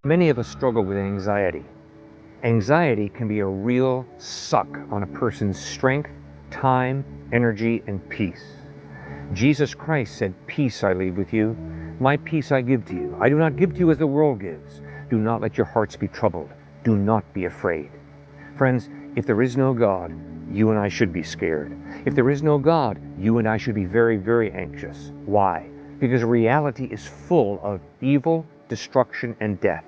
Many of us struggle with anxiety. Anxiety can be a real suck on a person's strength, time, energy, and peace. Jesus Christ said, "Peace I leave with you, my peace I give to you. I do not give to you as the world gives. Do not let your hearts be troubled. Do not be afraid." Friends, if there is no God, you and I should be scared. If there is no God, you and I should be very, very anxious. Why? Because reality is full of evil, destruction, and death.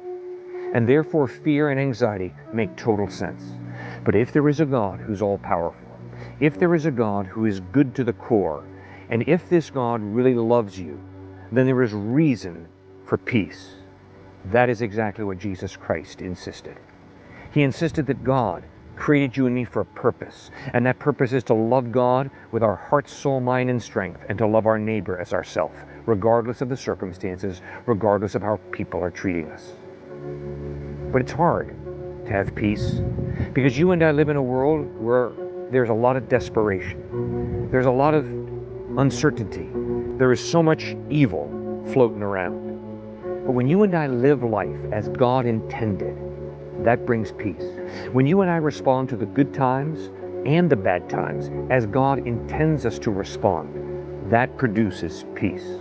And therefore fear and anxiety make total sense. But if there is a God who's all-powerful, if there is a God who is good to the core, and if this God really loves you, then there is reason for peace. That is exactly what Jesus Christ insisted. He insisted that God created you and me for a purpose, and that purpose is to love God with our heart, soul, mind, and strength, and to love our neighbor as ourself, regardless of the circumstances, regardless of how people are treating us. But it's hard to have peace, because you and I live in a world where there's a lot of desperation. There's a lot of uncertainty. There is so much evil floating around. But when you and I live life as God intended, that brings peace. When you and I respond to the good times and the bad times as God intends us to respond, that produces peace.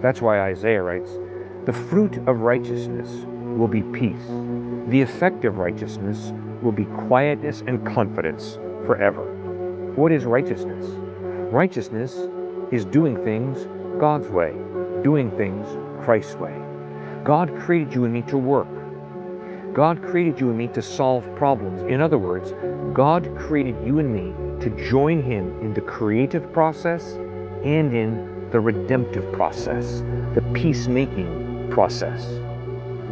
That's why Isaiah writes, "The fruit of righteousness will be peace. The effect of righteousness will be quietness and confidence forever." What is righteousness? Righteousness is doing things God's way, doing things Christ's way. God created you and me to work. God created you and me to solve problems. In other words, God created you and me to join Him in the creative process and in the redemptive process, the peacemaking process.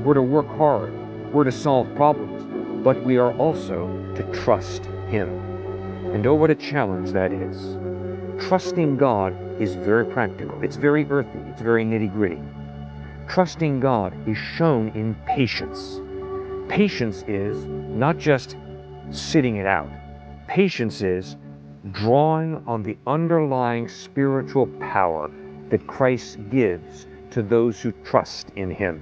We're to work hard, we're to solve problems, but we are also to trust Him. And oh, what a challenge that is. Trusting God is very practical, it's very earthy, it's very nitty-gritty. Trusting God is shown in patience. Patience is not just sitting it out. Patience is drawing on the underlying spiritual power that Christ gives to those who trust in Him.